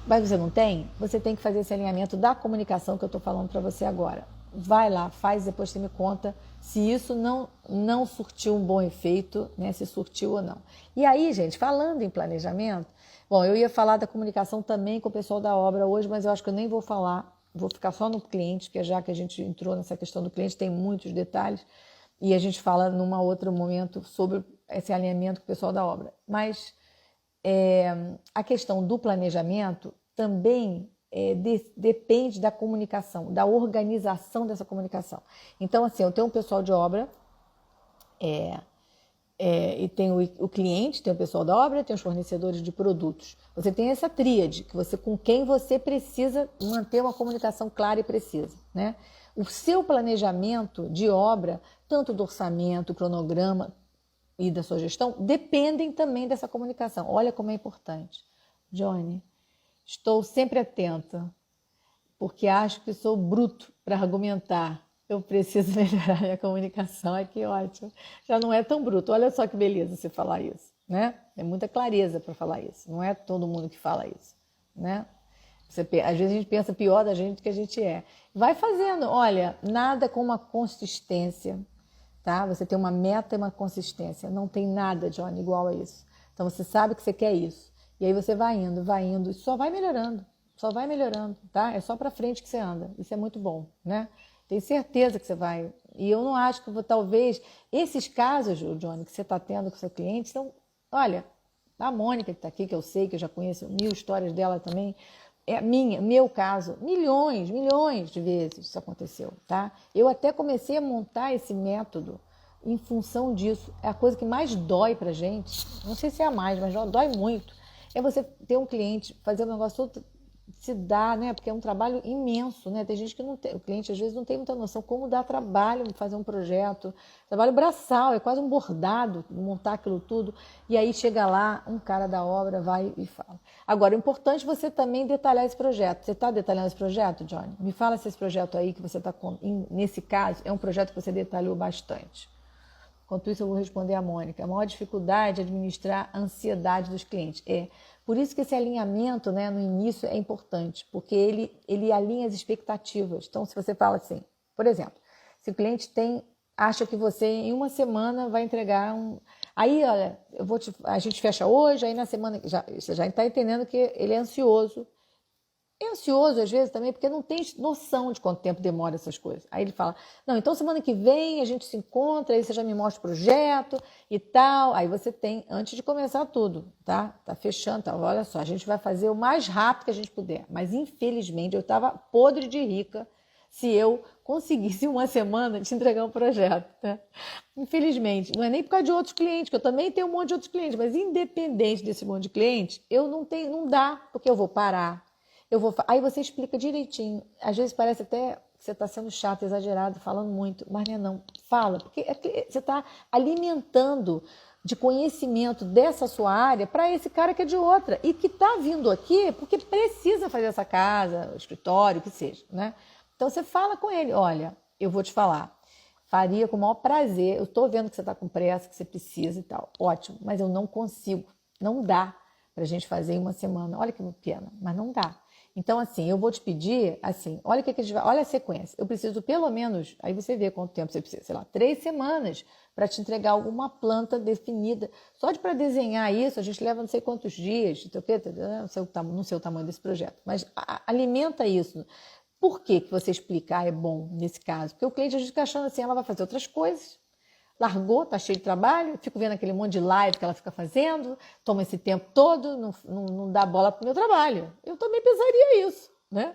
Mas você não tem? Você tem que fazer esse alinhamento da comunicação que eu estou falando para você agora. Vai lá, faz, depois você me conta se isso não surtiu um bom efeito, né? Se surtiu ou não. E aí, gente, falando em planejamento, bom, eu ia falar da comunicação também com o pessoal da obra hoje, mas eu acho que eu nem vou falar, vou ficar só no cliente, porque já que a gente entrou nessa questão do cliente, tem muitos detalhes, e a gente fala num outro momento sobre esse alinhamento com o pessoal da obra. Mas a questão do planejamento também depende da comunicação, da organização dessa comunicação. Então, assim, eu tenho um pessoal de obra, e tem o cliente, tem o pessoal da obra, tem os fornecedores de produtos. Você tem essa tríade, com quem você precisa manter uma comunicação clara e precisa, né? O seu planejamento de obra, tanto do orçamento, cronograma e da sua gestão, dependem também dessa comunicação. Olha como é importante. Johnny, estou sempre atenta, porque acho que sou bruto para argumentar. Eu preciso melhorar minha comunicação. Ai, que ótimo. Já não é tão bruto. Olha só que beleza você falar isso, né? É muita clareza para falar isso. Não é todo mundo que fala isso, né? Às vezes a gente pensa pior da gente do que a gente é. Vai fazendo. Olha, nada com uma consistência, tá? Você tem uma meta e uma consistência. Não tem nada, Johnny, igual a isso. Então você sabe que você quer isso. E aí você vai indo, e só vai melhorando, tá? É só para frente que você anda. Isso é muito bom, né? Tenho certeza que você vai. E eu não acho que talvez esses casos, Johnny, que você está tendo com seu cliente, são, olha, a Mônica que está aqui, que eu sei, que eu já conheço 1000 histórias dela também, meu caso, milhões de vezes isso aconteceu, tá? Eu até comecei a montar esse método em função disso. É a coisa que mais dói pra gente, não sei se é a mais, mas dói muito, é você ter um cliente, fazer um negócio todo se dá, né? Porque é um trabalho imenso, né? Tem gente que não tem, o cliente às vezes não tem muita noção como dá trabalho fazer um projeto, trabalho braçal, é quase um bordado montar aquilo tudo, e aí chega lá, um cara da obra vai e fala. Agora, é importante você também detalhar esse projeto. Você está detalhando esse projeto, Johnny? Me fala se esse projeto aí que você está, nesse caso, é um projeto que você detalhou bastante. Enquanto isso, eu vou responder a Mônica. A maior dificuldade é administrar a ansiedade dos clientes. Por isso que esse alinhamento, né, no início é importante, porque ele alinha as expectativas. Então, se você fala assim, por exemplo, se o cliente acha que você em uma semana vai entregar Aí, olha, a gente fecha hoje, aí na semana... Você já está entendendo que ele é ansioso. É ansioso, às vezes, também, porque não tem noção de quanto tempo demora essas coisas. Aí ele fala, não, então semana que vem a gente se encontra, aí você já me mostra o projeto e tal. Aí você tem, antes de começar tudo, tá? Tá fechando, tá? Olha só, a gente vai fazer o mais rápido que a gente puder. Mas, infelizmente, eu estava podre de rica se eu conseguisse uma semana te entregar um projeto, tá? Infelizmente, não é nem por causa de outros clientes, que eu também tenho um monte de outros clientes, mas independente desse monte de clientes, não dá, porque eu vou parar. Aí você explica direitinho. Às vezes parece até que você está sendo chato, exagerado, falando muito, mas não. Fala, porque você está alimentando de conhecimento dessa sua área para esse cara que é de outra e que está vindo aqui porque precisa fazer essa casa, o escritório, o que seja, né? Então você fala com ele, olha, eu vou te falar, faria com o maior prazer, eu estou vendo que você está com pressa, que você precisa e tal, ótimo, mas eu não consigo, não dá para a gente fazer em uma semana, olha que pena, mas não dá. Então, assim, eu vou te pedir, assim, olha o que a gente vai, olha a sequência. Eu preciso pelo menos, aí você vê quanto tempo você precisa, sei lá, 3 semanas para te entregar alguma planta definida. Só de para desenhar isso, a gente leva não sei quantos dias, não sei o tamanho desse projeto, mas alimenta isso. Por que que você explicar é bom nesse caso? Porque o cliente a gente fica achando assim, ela vai fazer outras coisas, largou, tá cheio de trabalho, fico vendo aquele monte de live que ela fica fazendo, toma esse tempo todo, não dá bola pro meu trabalho. Eu também pensaria isso, né?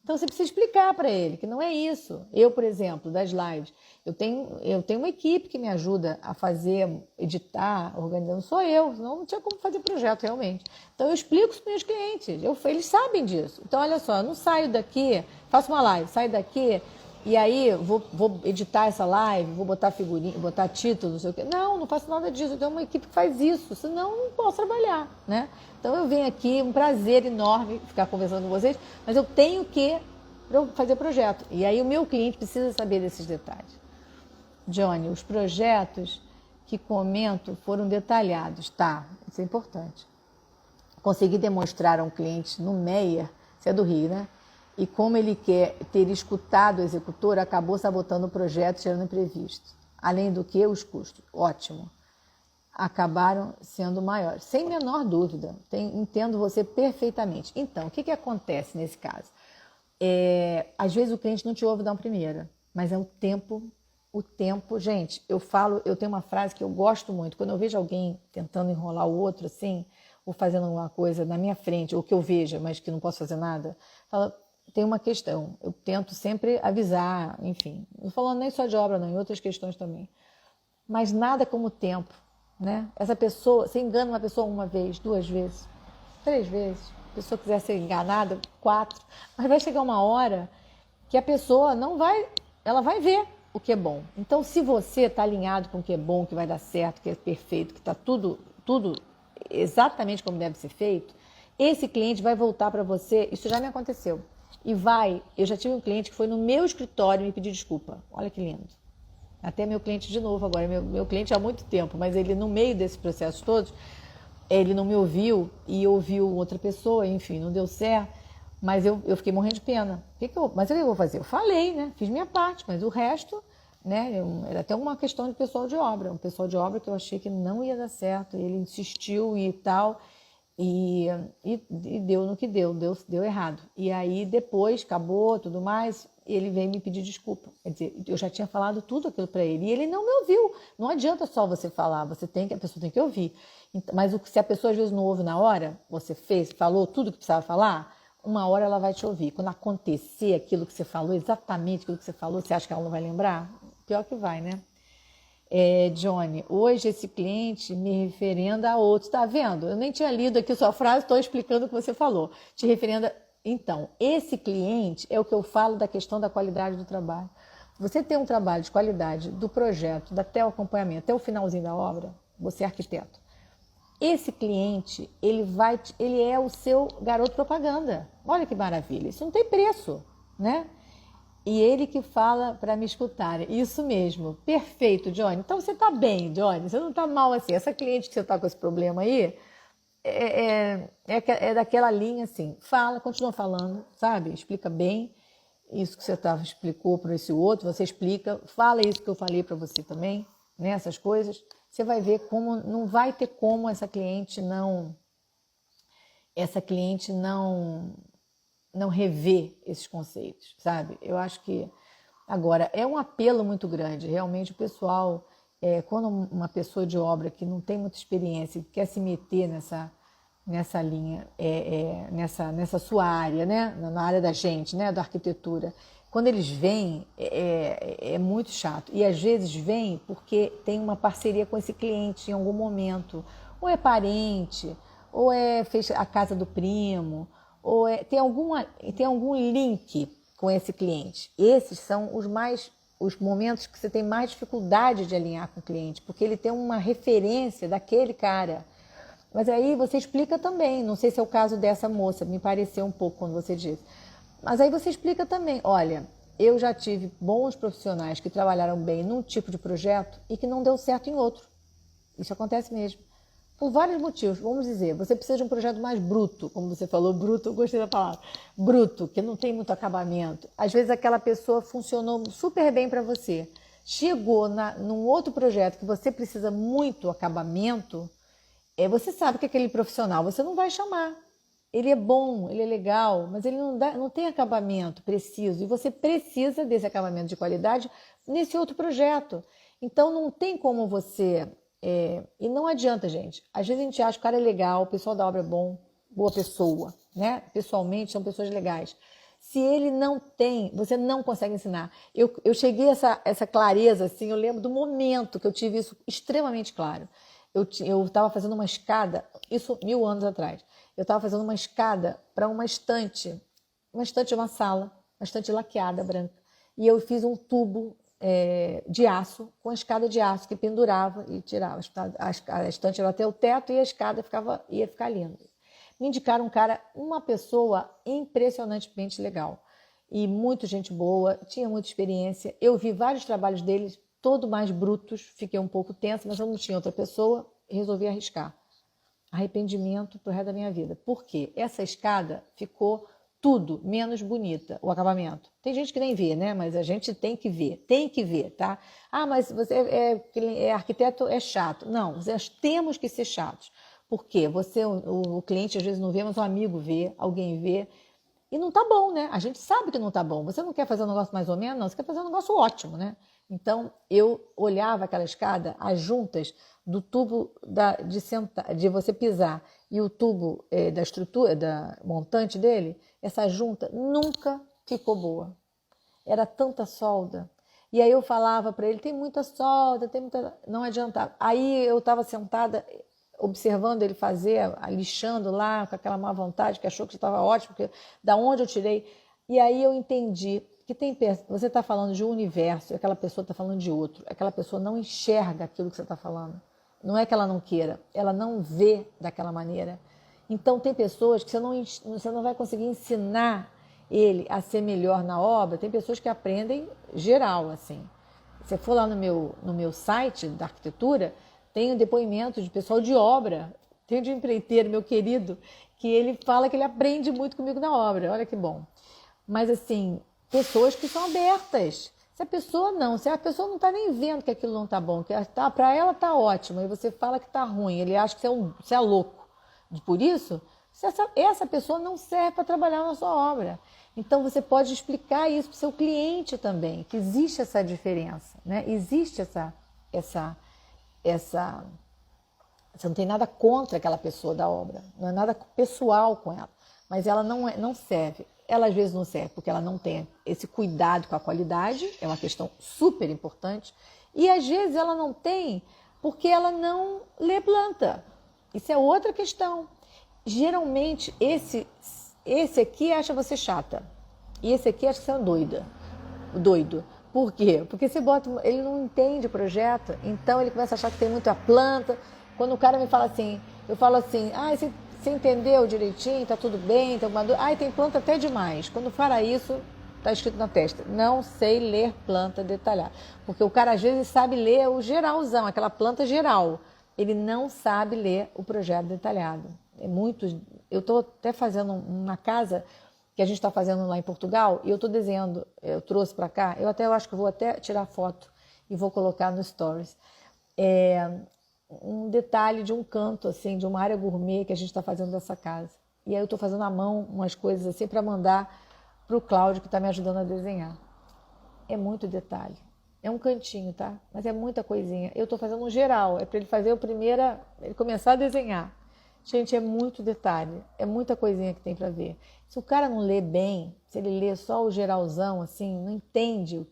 Então você precisa explicar para ele que não é isso. Eu, por exemplo, das lives, eu tenho uma equipe que me ajuda a fazer, editar, organizar, não sou eu, senão não tinha como fazer projeto realmente. Então eu explico para os meus clientes, eles sabem disso. Então olha só, eu não saio daqui, faço uma live, saio daqui e aí vou editar essa live, vou botar figurinha, botar título, não sei o quê. Não faço nada disso, eu tenho uma equipe que faz isso, senão não posso trabalhar, né? Então eu venho aqui, um prazer enorme ficar conversando com vocês, mas eu tenho que fazer projeto. E aí o meu cliente precisa saber desses detalhes. Johnny, os projetos que comento foram detalhados, tá? Isso é importante. Consegui demonstrar a um cliente no Meyer, você é do Rio, né? E como ele quer ter escutado o executor, acabou sabotando o projeto, gerando imprevisto. Além do que, os custos, ótimo, acabaram sendo maiores. Sem menor dúvida, entendo você perfeitamente. Então, o que acontece nesse caso? Às vezes o cliente não te ouve dar uma primeira, mas é o tempo, gente, eu tenho uma frase que eu gosto muito, quando eu vejo alguém tentando enrolar o outro assim, ou fazendo alguma coisa na minha frente, ou que eu veja, mas que não posso fazer nada, tem uma questão, eu tento sempre avisar, enfim, não falando nem só de obra, não, em outras questões também, mas nada como o tempo, né? Essa pessoa, você engana uma pessoa uma vez, 2 vezes, 3 vezes, a pessoa quiser ser enganada, 4, mas vai chegar uma hora que a pessoa ela vai ver o que é bom. Então, se você está alinhado com o que é bom, que vai dar certo, que é perfeito, que está tudo exatamente como deve ser feito, esse cliente vai voltar para você, isso já me aconteceu, eu já tive um cliente que foi no meu escritório me pedir desculpa, olha que lindo. Até meu cliente de novo agora, meu cliente há muito tempo, mas ele no meio desse processo todo, ele não me ouviu e ouviu outra pessoa, enfim, não deu certo, mas eu fiquei morrendo de pena. Mas o que eu vou fazer? Eu falei, né? Fiz minha parte, mas o resto, né? Era até uma questão de pessoal de obra, um pessoal de obra que eu achei que não ia dar certo, ele insistiu e tal, e deu no que deu errado. E aí depois, acabou, tudo mais, ele veio me pedir desculpa. Quer dizer, eu já tinha falado tudo aquilo para ele e ele não me ouviu. Não adianta só você falar, a pessoa tem que ouvir. Mas se a pessoa às vezes não ouve na hora, você falou tudo que precisava falar, uma hora ela vai te ouvir. Quando acontecer aquilo que você falou, exatamente aquilo que você falou, você acha que ela não vai lembrar? Pior que vai, né? Johnny, hoje esse cliente me referenda a outro, tá vendo? Eu nem tinha lido aqui sua frase, estou explicando o que você falou. Te referenda. Então, esse cliente é o que eu falo da questão da qualidade do trabalho. Você tem um trabalho de qualidade do projeto, até o acompanhamento, até o finalzinho da obra, você é arquiteto. Esse cliente, ele é o seu garoto propaganda. Olha que maravilha, isso não tem preço, né? E ele que fala para me escutar. Isso mesmo, perfeito, Johnny. Então você está bem, Johnny, você não está mal assim. Essa cliente que você está com esse problema aí, é daquela linha assim, continua falando, sabe? Explica bem isso que você explicou para esse outro, você explica, fala isso que eu falei para você também, né? Essas coisas, você vai ver como não vai ter como essa cliente não rever esses conceitos, sabe? Eu acho que agora é um apelo muito grande, realmente o pessoal, quando uma pessoa de obra que não tem muita experiência quer se meter nessa linha, nessa sua área, né? Na área da gente, né? Da arquitetura, quando eles vêm, é muito chato. E às vezes vem porque tem uma parceria com esse cliente em algum momento, ou é parente, ou fez a casa do primo, ou tem algum link com esse cliente. Esses são os momentos que você tem mais dificuldade de alinhar com o cliente, porque ele tem uma referência daquele cara. Mas aí você explica também, não sei se é o caso dessa moça, me pareceu um pouco quando você disse. Mas aí você explica também, olha, eu já tive bons profissionais que trabalharam bem num tipo de projeto e que não deu certo em outro. Isso acontece mesmo. Por vários motivos. Vamos dizer, você precisa de um projeto mais bruto, como você falou, bruto, eu gostei da palavra. Bruto, que não tem muito acabamento. Às vezes aquela pessoa funcionou super bem para você. Chegou num outro projeto que você precisa muito acabamento, você sabe que aquele profissional você não vai chamar. Ele é bom, ele é legal, mas ele não tem acabamento preciso. E você precisa desse acabamento de qualidade nesse outro projeto. Então não tem como você... e não adianta, gente. Às vezes a gente acha que o cara é legal, o pessoal da obra é bom, boa pessoa, né? Pessoalmente são pessoas legais. Se ele não tem, você não consegue ensinar. Eu cheguei a essa clareza, assim, eu lembro do momento que eu tive isso extremamente claro. Eu estava fazendo uma escada, isso 1000 anos atrás, eu estava fazendo uma escada para uma estante de uma sala, uma estante laqueada, branca. E eu fiz um tubo de aço, com a escada de aço que pendurava e tirava. A estante era até o teto e a escada ia ficar linda. Me indicaram uma pessoa impressionantemente legal. E muito gente boa, tinha muita experiência. Eu vi vários trabalhos deles, todos mais brutos, fiquei um pouco tensa, mas eu não tinha outra pessoa e resolvi arriscar. Arrependimento pro resto da minha vida. Por quê? Essa escada ficou tudo menos bonita, o acabamento. Tem gente que nem vê, né? Mas a gente tem que ver, tá? Ah, mas você é arquiteto, é chato. Não, nós temos que ser chatos. Por quê? O cliente às vezes não vê, mas um amigo vê, alguém vê. E não tá bom, né? A gente sabe que não tá bom. Você não quer fazer um negócio mais ou menos, não. Você quer fazer um negócio ótimo, né? Então, eu olhava aquela escada, as juntas do tubo de você pisar e o tubo da estrutura, da montante dele, essa junta nunca ficou boa. Era tanta solda. E aí eu falava para ele, tem muita solda, tem muita... Não adiantava. Aí eu estava sentada observando ele fazer, lixando lá, com aquela má vontade, que achou que estava ótimo, porque da onde eu tirei. E aí eu entendi que você está falando de um universo, e aquela pessoa está falando de outro. Aquela pessoa não enxerga aquilo que você está falando. Não é que ela não queira, ela não vê daquela maneira. Então tem pessoas que você não vai conseguir ensinar ele a ser melhor na obra. Tem pessoas que aprendem geral, assim. Se você for lá no meu site da arquitetura, tem um depoimento de pessoal de obra, tem de empreiteiro, meu querido, que ele fala que ele aprende muito comigo na obra. Olha que bom. Mas assim, pessoas que são abertas. Se a pessoa não está nem vendo que aquilo não está bom, que para ela está ótimo, e você fala que está ruim, ele acha que você é louco. Por isso, essa pessoa não serve para trabalhar na sua obra. Então você pode explicar isso para o seu cliente também, que existe essa diferença, né? Existe você não tem nada contra aquela pessoa da obra, não é nada pessoal com ela, mas ela não serve. Ela às vezes não serve porque ela não tem esse cuidado com a qualidade, é uma questão super importante, e às vezes ela não tem porque ela não lê planta. Isso é outra questão. Geralmente esse aqui acha você chata e esse aqui acha que você é doido. Por quê? Porque ele não entende o projeto, então ele começa a achar que tem muita planta. Quando o cara me fala assim, eu falo assim, você entendeu direitinho, tá tudo bem, tem planta até demais. Quando fala isso, tá escrito na testa, não sei ler planta detalhada. Porque o cara às vezes sabe ler o geralzão, aquela planta geral. Ele não sabe ler o projeto detalhado. Eu estou até fazendo uma casa que a gente está fazendo lá em Portugal, e eu estou desenhando, eu trouxe para cá, eu acho que vou até tirar foto e vou colocar no Stories. Um detalhe de um canto, assim, de uma área gourmet que a gente está fazendo dessa casa. E aí eu estou fazendo à mão umas coisas assim para mandar para o Cláudio, que está me ajudando a desenhar. É muito detalhe. É um cantinho, tá? Mas é muita coisinha. Eu estou fazendo um geral, é para ele fazer ele começar a desenhar. Gente, é muito detalhe, é muita coisinha que tem para ver. Se o cara não lê bem, se ele lê só o geralzão, assim, não entende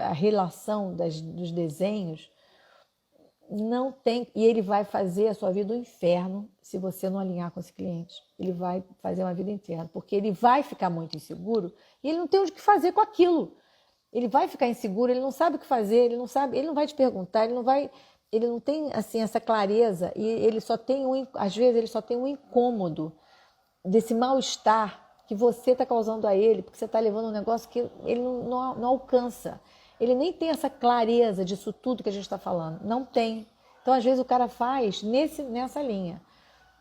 a relação dos desenhos, não tem, e ele vai fazer a sua vida um inferno se você não alinhar com esse cliente. Ele vai fazer uma vida inferno, porque ele vai ficar muito inseguro e ele não tem o que fazer com aquilo. Ele vai ficar inseguro, ele não sabe o que fazer, ele não vai te perguntar, ele não tem assim essa clareza, e ele só tem às vezes ele só tem um incômodo desse mal-estar que você está causando a ele, porque você está levando um negócio que ele não alcança. Ele nem tem essa clareza disso tudo que a gente está falando. Não tem. Então, às vezes, o cara faz nessa linha.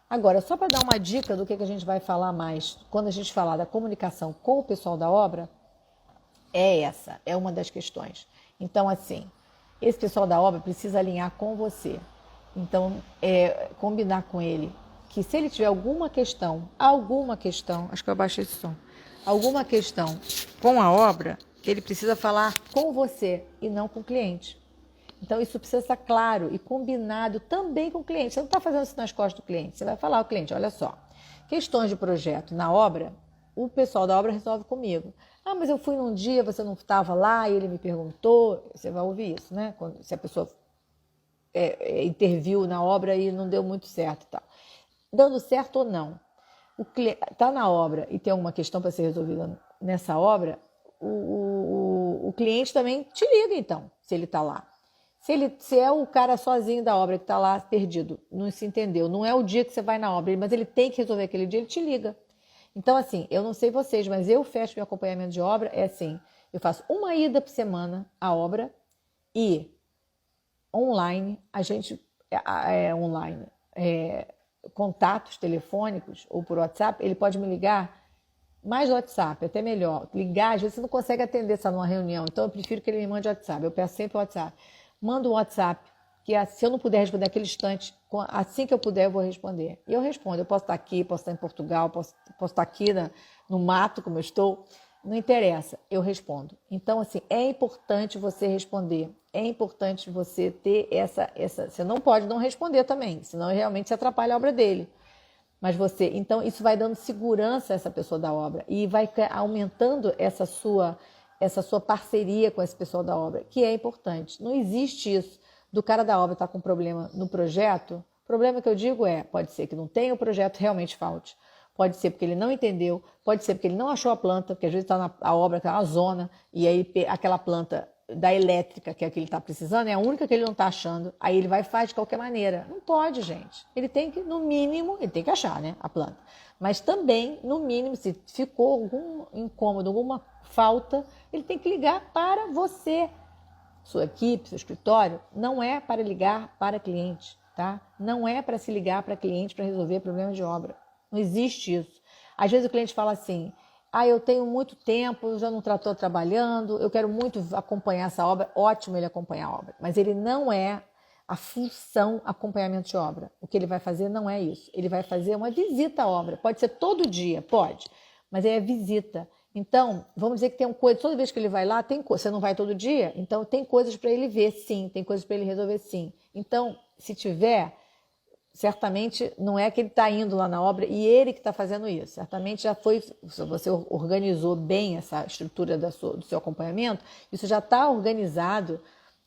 Agora, só para dar uma dica do que a gente vai falar mais, quando a gente falar da comunicação com o pessoal da obra, é uma das questões. Então, assim, esse pessoal da obra precisa alinhar com você. Então, combinar com ele que se ele tiver alguma questão, acho que eu abaixei esse som, alguma questão com a obra, ele precisa falar com você e não com o cliente. Então, isso precisa estar claro e combinado também com o cliente. Você não está fazendo isso nas costas do cliente. Você vai falar ao cliente, olha só, questões de projeto na obra, o pessoal da obra resolve comigo. Ah, mas eu fui num dia, você não estava lá e ele me perguntou. Você vai ouvir isso, né? Se a pessoa interviu na obra e não deu muito certo e tal. Dando certo ou não, está na obra e tem alguma questão para ser resolvida nessa obra, o cliente também te liga, então, se ele está lá. Se é o cara sozinho da obra que está lá perdido, não se entendeu, não é o dia que você vai na obra, mas ele tem que resolver aquele dia, ele te liga. Então, assim, eu não sei vocês, mas eu fecho meu acompanhamento de obra, assim, eu faço uma ida por semana à obra e online, a gente, contatos telefônicos ou por WhatsApp, ele pode me ligar mais do WhatsApp, até melhor. Ligar, às vezes você não consegue atender essa numa reunião, então eu prefiro que ele me mande WhatsApp, eu peço sempre o WhatsApp. Manda um WhatsApp, que se eu não puder responder naquele instante, assim que eu puder eu vou responder. E eu respondo, eu posso estar aqui, posso estar em Portugal, posso estar aqui no mato, como eu estou, não interessa, eu respondo. Então, assim, é importante você responder, é importante você ter essa... Você não pode não responder também, senão realmente se atrapalha a obra dele. Mas então isso vai dando segurança a essa pessoa da obra e vai aumentando essa sua parceria com esse pessoal da obra, que é importante. Não existe isso do cara da obra estar com problema no projeto. O problema que eu digo pode ser que não tenha o projeto, realmente falte. Pode ser porque ele não entendeu, pode ser porque ele não achou a planta, porque às vezes está a obra, está na zona, e aí aquela planta da elétrica, que é a que ele está precisando, é a única que ele não está achando, aí ele vai e faz de qualquer maneira. Não pode, gente. Ele tem que, no mínimo, ele tem que achar, né, a planta. Mas também, no mínimo, se ficou algum incômodo, alguma falta, ele tem que ligar para você. Sua equipe, seu escritório, não é para ligar para cliente, tá? Não é para se ligar para cliente para resolver problemas de obra. Não existe isso. Às vezes o cliente fala assim, eu tenho muito tempo, eu já não estou trabalhando, eu quero muito acompanhar essa obra. Ótimo ele acompanhar a obra, mas ele não é a função acompanhamento de obra. O que ele vai fazer não é isso. Ele vai fazer uma visita à obra. Pode ser todo dia, pode, mas é visita. Então, vamos dizer que tem coisa, toda vez que ele vai lá, você não vai todo dia, então tem coisas para ele ver, sim, tem coisas para ele resolver, sim. Então, se tiver, certamente não é que ele está indo lá na obra e ele que está fazendo isso. Certamente já foi, se você organizou bem essa estrutura do seu acompanhamento, isso já está organizado.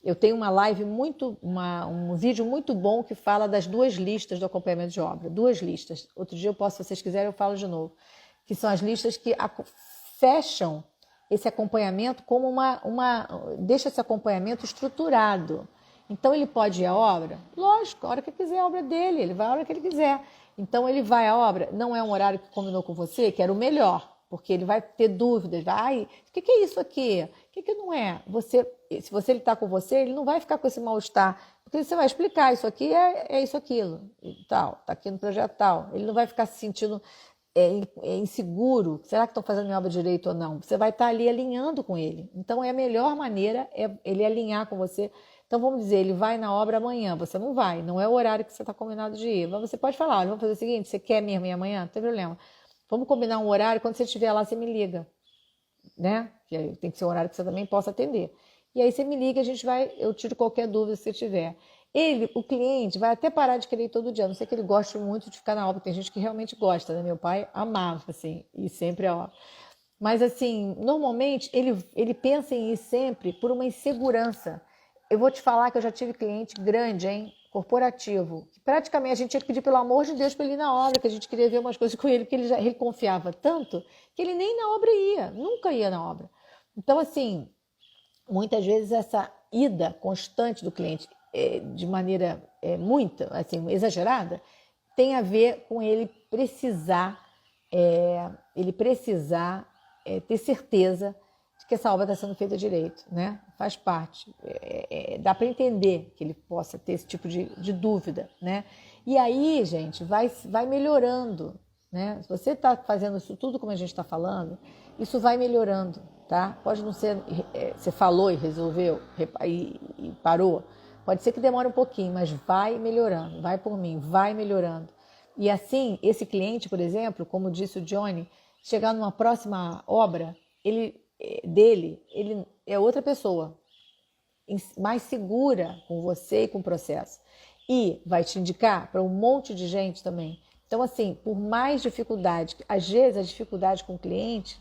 Eu tenho uma live um vídeo muito bom que fala das 2 listas do acompanhamento de obra. 2 listas. Outro dia se vocês quiserem, eu falo de novo. Que são as listas que fecham esse acompanhamento como deixa esse acompanhamento estruturado. Então, ele pode ir à obra? Lógico, a hora que quiser a obra dele, ele vai a hora que ele quiser. Então, ele vai à obra, não é um horário que combinou com você, que era o melhor, porque ele vai ter dúvidas, o que é isso aqui? O que não é? Se ele está com você, ele não vai ficar com esse mal-estar, porque você vai explicar, isso aqui é isso, aquilo, e tal, está aqui no projeto tal. Ele não vai ficar se sentindo inseguro, será que estão fazendo minha obra direito ou não? Você vai estar ali alinhando com ele. Então, a melhor maneira é ele alinhar com você. Então, vamos dizer, ele vai na obra amanhã, você não vai, não é o horário que você está combinado de ir. Mas você pode falar, olha, vamos fazer o seguinte, você quer mesmo ir amanhã? Não tem problema. Vamos combinar um horário, quando você estiver lá, você me liga, né? Que aí tem que ser um horário que você também possa atender. E aí você me liga, eu tiro qualquer dúvida que você tiver. O cliente, vai até parar de querer ir todo dia, a não ser que ele goste muito de ficar na obra. Tem gente que realmente gosta, né? Meu pai amava, assim, e sempre a obra. Mas, assim, normalmente, ele pensa em ir sempre por uma insegurança. Eu vou te falar que eu já tive cliente grande, hein? Corporativo. Que praticamente a gente tinha que pedir, pelo amor de Deus, para ele ir na obra, que a gente queria ver umas coisas com ele, porque ele confiava tanto que ele nem na obra ia, nunca ia na obra. Então, assim, muitas vezes essa ida constante do cliente, de maneira muito assim, exagerada, tem a ver com ele precisar ter certeza de que essa obra está sendo feita direito, né? Faz parte. Dá para entender que ele possa ter esse tipo de dúvida, né? E aí, gente, vai melhorando, né? Se você está fazendo isso tudo como a gente está falando, isso vai melhorando, tá? Pode não ser, você falou e resolveu e parou. Pode ser que demore um pouquinho, mas vai melhorando, vai por mim, vai melhorando. E assim, esse cliente, por exemplo, como disse o Johnny, chegar numa próxima obra, ele é outra pessoa, mais segura com você e com o processo. E vai te indicar para um monte de gente também. Então, assim, por mais dificuldade, às vezes a dificuldade com o cliente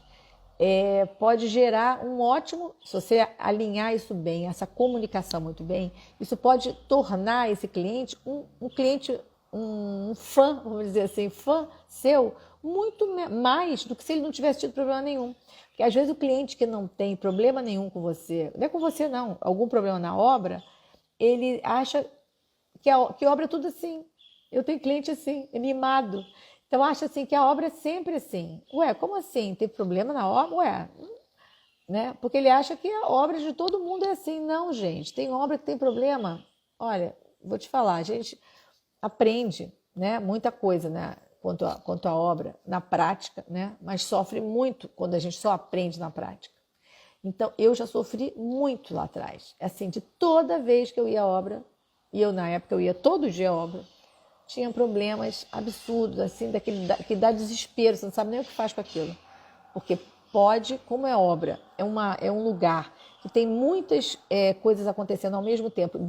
pode gerar um ótimo, se você alinhar isso bem, essa comunicação muito bem, isso pode tornar esse cliente um cliente, um fã, vamos dizer assim, fã seu, muito mais do que se ele não tivesse tido problema nenhum. Porque às vezes o cliente que não tem problema nenhum com você, não é com você não, algum problema na obra, ele acha que obra é tudo assim. Eu tenho cliente assim, é mimado. Então acha assim que a obra é sempre assim. Ué, como assim? Tem problema na obra? Ué, né? Porque ele acha que a obra de todo mundo é assim. Não, gente, tem obra que tem problema. Olha, vou te falar, a gente aprende, né, muita coisa, né, quanto à obra na prática, né, mas sofre muito quando a gente só aprende na prática. Então, eu já sofri muito lá atrás. Assim, de toda vez que eu ia à obra, e eu na época eu ia todo dia à obra, tinha problemas absurdos, assim, que dá desespero, você não sabe nem o que faz com aquilo. Porque pode, como é obra, é um lugar que tem muitas coisas acontecendo ao mesmo tempo,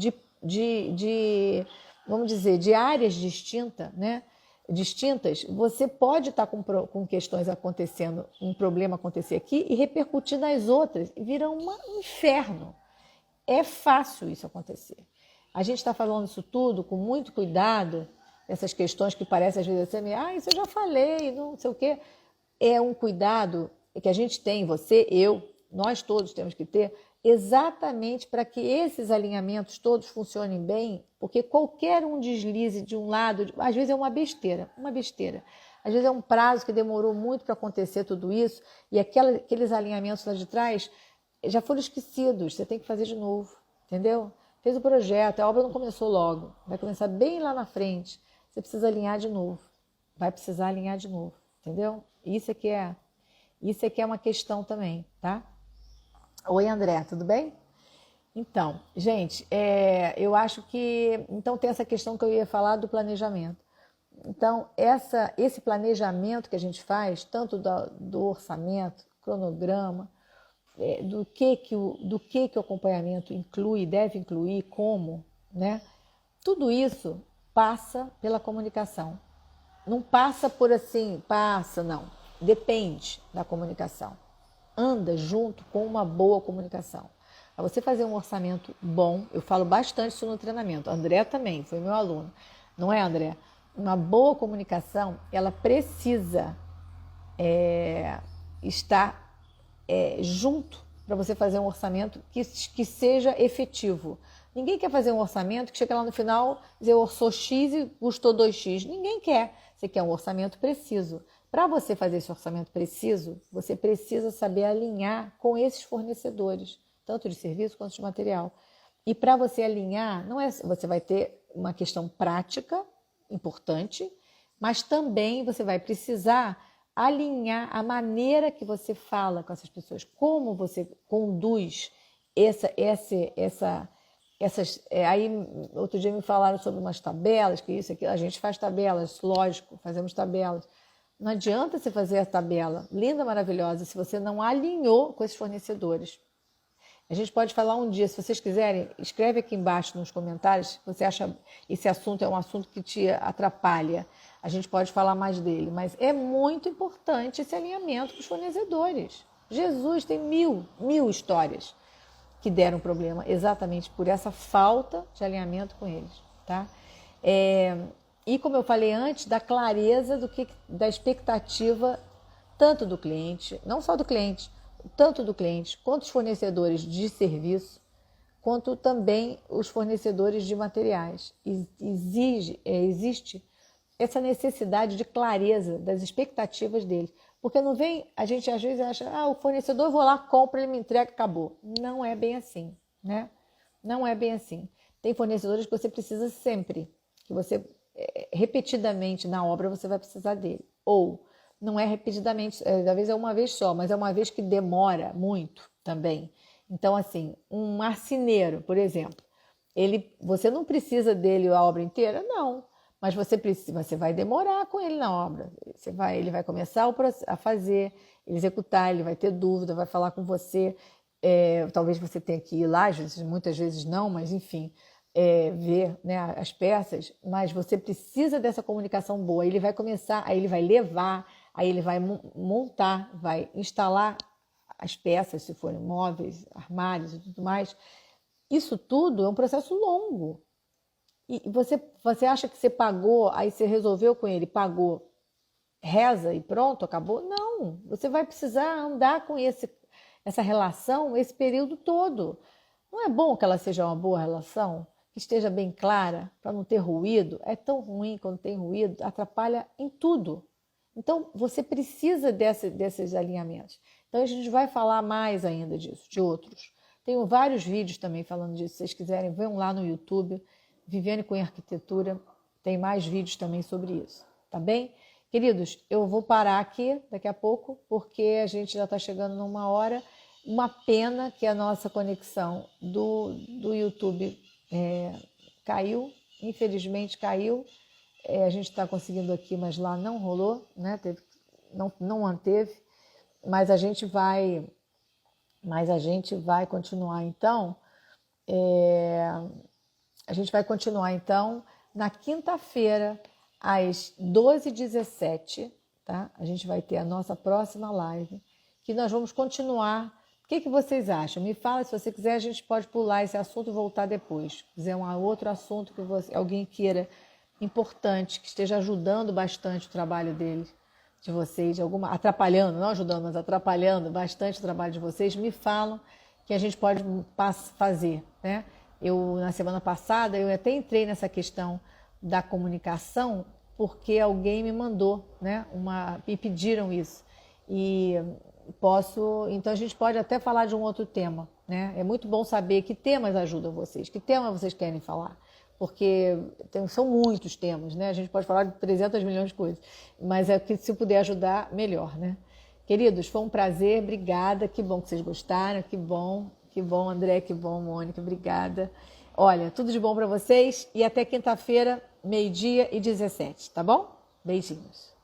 vamos dizer, de áreas distintas, né? Distintas, você pode estar com questões acontecendo, um problema acontecer aqui e repercutir nas outras, e vira um inferno. É fácil isso acontecer. A gente está falando isso tudo com muito cuidado, essas questões que parecem às vezes assim, isso eu já falei, não sei o quê. É um cuidado que a gente tem, você, eu, nós todos temos que ter, exatamente para que esses alinhamentos todos funcionem bem, porque qualquer um deslize de um lado, às vezes é uma besteira. Às vezes é um prazo que demorou muito para acontecer tudo isso, e aqueles alinhamentos lá de trás já foram esquecidos, você tem que fazer de novo, entendeu? Fez o projeto, a obra não começou logo, vai começar bem lá na frente, você precisa alinhar de novo, vai precisar alinhar de novo, entendeu? Isso aqui é uma questão também, tá? Oi, André, tudo bem? Então, gente, eu acho que... Então, tem essa questão que eu ia falar do planejamento. Então, esse planejamento que a gente faz, tanto do orçamento, cronograma, do que o acompanhamento inclui, deve incluir, como, né? Tudo isso passa pela comunicação. Não passa por assim, não. Depende da comunicação. Anda junto com uma boa comunicação. Para você fazer um orçamento bom, eu falo bastante isso no treinamento. André também, foi meu aluno. Não é, André? Uma boa comunicação, ela precisa estar junto para você fazer um orçamento que seja efetivo. Ninguém quer fazer um orçamento que chega lá no final e dizer orçou X e custou 2X. Ninguém quer. Você quer um orçamento preciso. Para você fazer esse orçamento preciso, você precisa saber alinhar com esses fornecedores, tanto de serviço quanto de material. E para você alinhar, você vai ter uma questão prática importante, mas também você vai precisar alinhar a maneira que você fala com essas pessoas, como você conduz aí outro dia me falaram sobre umas tabelas, que isso aqui, a gente faz tabelas, lógico, fazemos tabelas. Não adianta você fazer a tabela linda, maravilhosa, se você não alinhou com esses fornecedores. A gente pode falar um dia, se vocês quiserem, escreve aqui embaixo nos comentários se você acha esse assunto é um assunto que te atrapalha. A gente pode falar mais dele, mas é muito importante esse alinhamento com os fornecedores. Jesus tem mil histórias que deram problema exatamente por essa falta de alinhamento com eles, tá? E como eu falei antes, da clareza da expectativa tanto do cliente, não só do cliente, tanto do cliente quanto os fornecedores de serviço, quanto também os fornecedores de materiais. Existe essa necessidade de clareza das expectativas deles, Porque não vem, a gente às vezes acha, o fornecedor, eu vou lá, compro, ele me entrega, acabou. Não é bem assim, né? Não é bem assim. Tem fornecedores que você precisa sempre, que você, repetidamente na obra, você vai precisar dele. Ou, não é repetidamente, às vezes é uma vez só, mas é uma vez que demora muito também. Então, assim, um marceneiro, por exemplo, você não precisa dele a obra inteira? Não. Mas você vai demorar com ele na obra. Ele vai começar a fazer, executar, ele vai ter dúvida, vai falar com você. Talvez você tenha que ir lá, muitas vezes não, mas enfim, ver, né, as peças. Mas você precisa dessa comunicação boa. Ele vai começar, aí ele vai levar, aí ele vai montar, vai instalar as peças, se forem móveis, armários e tudo mais. Isso tudo é um processo longo. E você acha que você pagou, aí você resolveu com ele, pagou, reza e pronto, acabou? Não, você vai precisar andar com essa relação esse período todo. Não é bom que ela seja uma boa relação? Que esteja bem clara, para não ter ruído? É tão ruim quando tem ruído, atrapalha em tudo. Então, você precisa desses alinhamentos. Então, a gente vai falar mais ainda disso, de outros. Tenho vários vídeos também falando disso. Se vocês quiserem, venham lá no YouTube. Viviane Cunha Arquitetura, tem mais vídeos também sobre isso, tá bem? Queridos, eu vou parar aqui daqui a pouco, porque a gente já está chegando numa hora. Uma pena que a nossa conexão do YouTube caiu, infelizmente caiu. A gente está conseguindo aqui, mas lá não rolou, né? Não manteve, mas a gente vai continuar então. A gente vai continuar, então, na quinta-feira, às 12h17, tá? A gente vai ter a nossa próxima live, que nós vamos continuar. O que vocês acham? Me fala, se você quiser, a gente pode pular esse assunto e voltar depois. Se quiser um outro assunto que alguém queira, importante, que esteja ajudando bastante o trabalho de vocês, atrapalhando, não ajudando, mas atrapalhando bastante o trabalho de vocês, me falam que a gente pode fazer, né? Na semana passada, eu até entrei nessa questão da comunicação, porque alguém me mandou, né, me pediram isso. Então a gente pode até falar de um outro tema, né? É muito bom saber que temas ajudam vocês, que tema vocês querem falar, porque são muitos temas, né? A gente pode falar de 300 milhões de coisas, mas que se puder ajudar, melhor, né? Queridos, foi um prazer, obrigada, que bom que vocês gostaram, que bom, André, que bom, Mônica, obrigada. Olha, tudo de bom para vocês e até quinta-feira, 12h17, tá bom? Beijinhos.